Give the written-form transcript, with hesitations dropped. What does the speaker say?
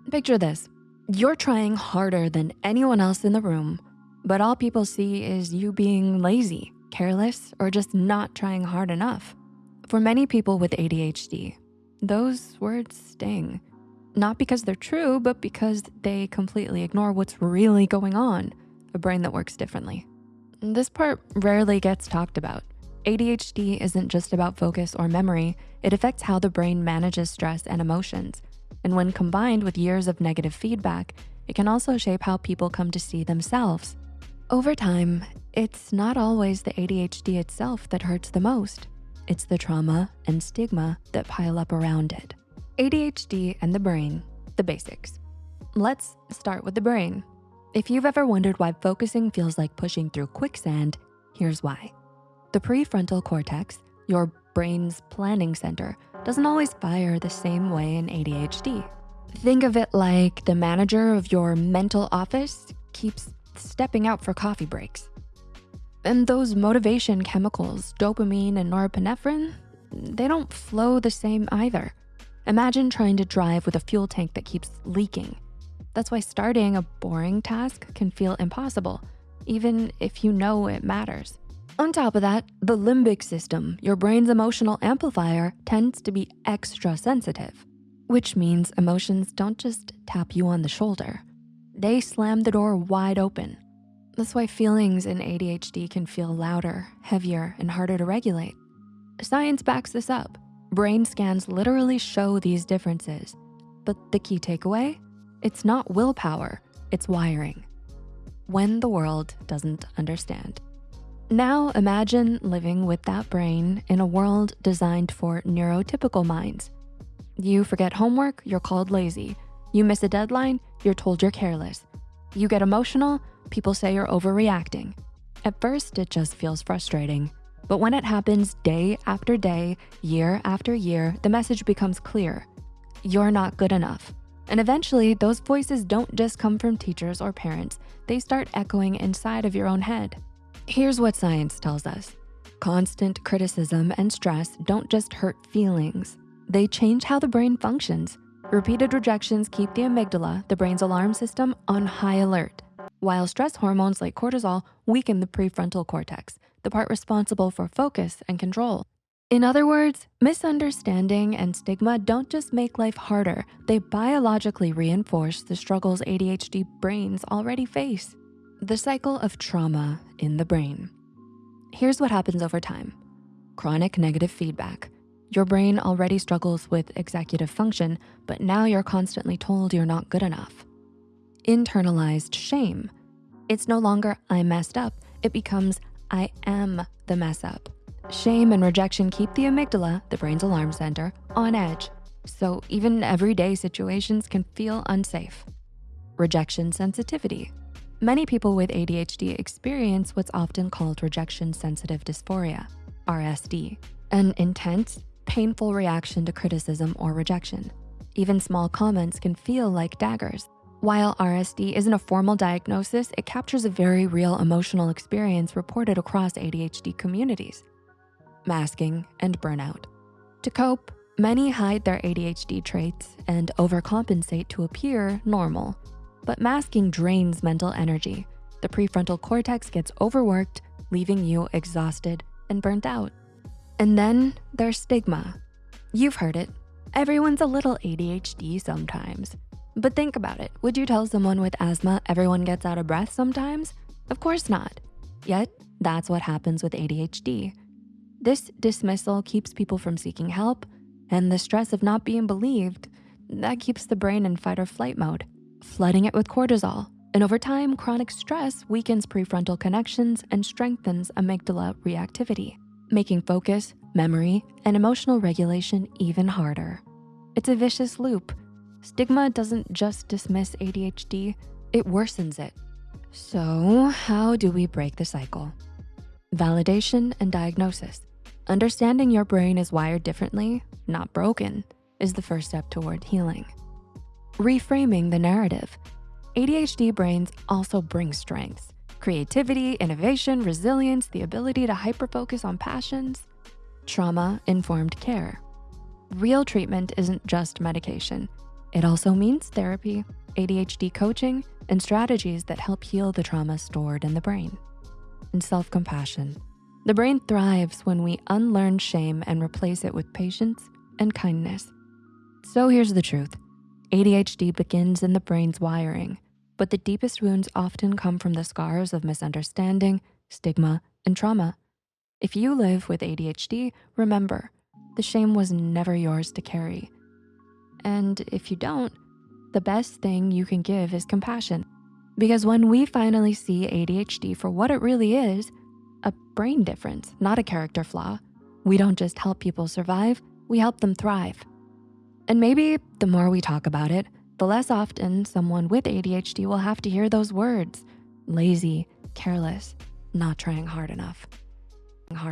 Picture this. You're trying harder than anyone else in the room, but all people see is you being lazy, careless, or just not trying hard enough. For many people with ADHD, those words sting. Not because they're true, but because they completely ignore what's really going on, a brain that works differently. This part rarely gets talked about. ADHD isn't just about focus or memory, it affects how the brain manages stress and emotions. And when combined with years of negative feedback, it can also shape how people come to see themselves. Over time, it's not always the ADHD itself that hurts the most. It's the trauma and stigma that pile up around it. ADHD and the brain, the basics. Let's start with the brain. If you've ever wondered why focusing feels like pushing through quicksand, here's why. The prefrontal cortex, your brain's planning center, doesn't always fire the same way in ADHD. Think of it like the manager of your mental office keeps stepping out for coffee breaks. And those motivation chemicals, dopamine and norepinephrine, they don't flow the same either. Imagine trying to drive with a fuel tank that keeps leaking. That's why starting a boring task can feel impossible, even if you know it matters. On top of that, the limbic system, your brain's emotional amplifier, tends to be extra sensitive, which means emotions don't just tap you on the shoulder. They slam the door wide open. That's why feelings in ADHD can feel louder, heavier, and harder to regulate. Science backs this up. Brain scans literally show these differences. But the key takeaway? It's not willpower, it's wiring. When the world doesn't understand. Now imagine living with that brain in a world designed for neurotypical minds. You forget homework, you're called lazy. You miss a deadline, you're told you're careless. You get emotional, people say you're overreacting. At first, it just feels frustrating. But when it happens day after day, year after year, the message becomes clear. You're not good enough. And eventually, those voices don't just come from teachers or parents. They start echoing inside of your own head. Here's what science tells us. Constant criticism and stress don't just hurt feelings. They change how the brain functions. Repeated rejections keep the amygdala, the brain's alarm system, on high alert, while stress hormones like cortisol weaken the prefrontal cortex, the part responsible for focus and control. In other words, misunderstanding and stigma don't just make life harder, they biologically reinforce the struggles ADHD brains already face. The cycle of trauma in the brain. Here's what happens over time. Chronic negative feedback. Your brain already struggles with executive function, but now you're constantly told you're not good enough. Internalized shame. It's no longer I messed up, it becomes I am the mess up. Shame and rejection keep the amygdala, the brain's alarm center, on edge. So even everyday situations can feel unsafe. Rejection sensitivity. Many people with ADHD experience what's often called rejection sensitive dysphoria, RSD, an intense, painful reaction to criticism or rejection. Even small comments can feel like daggers. While RSD isn't a formal diagnosis, it captures a very real emotional experience reported across ADHD communities. Masking and burnout. To cope, many hide their ADHD traits and overcompensate to appear normal. But masking drains mental energy. The prefrontal cortex gets overworked, leaving you exhausted and burnt out. And then there's stigma. You've heard it. Everyone's a little ADHD sometimes. But think about it. Would you tell someone with asthma everyone gets out of breath sometimes? Of course not. Yet, that's what happens with ADHD. This dismissal keeps people from seeking help, and the stress of not being believed, that keeps the brain in fight or flight mode, flooding it with cortisol. And over time, chronic stress weakens prefrontal connections and strengthens amygdala reactivity, making focus, memory, and emotional regulation even harder. It's a vicious loop. Stigma doesn't just dismiss ADHD, it worsens it. So how do we break the cycle? Validation and diagnosis. Understanding your brain is wired differently, not broken, is the first step toward healing. Reframing the narrative. ADHD brains also bring strengths: creativity, innovation, resilience, the ability to hyperfocus on passions. Trauma-informed care. Real treatment isn't just medication. It also means therapy, ADHD coaching, and strategies that help heal the trauma stored in the brain. And self-compassion. The brain thrives when we unlearn shame and replace it with patience and kindness. So here's the truth. ADHD begins in the brain's wiring, but the deepest wounds often come from the scars of misunderstanding, stigma, and trauma. If you live with ADHD, remember, the shame was never yours to carry. And if you don't, the best thing you can give is compassion. Because when we finally see ADHD for what it really is, a brain difference, not a character flaw, we don't just help people survive, we help them thrive. And maybe the more we talk about it, the less often someone with ADHD will have to hear those words: lazy, careless, not trying hard enough.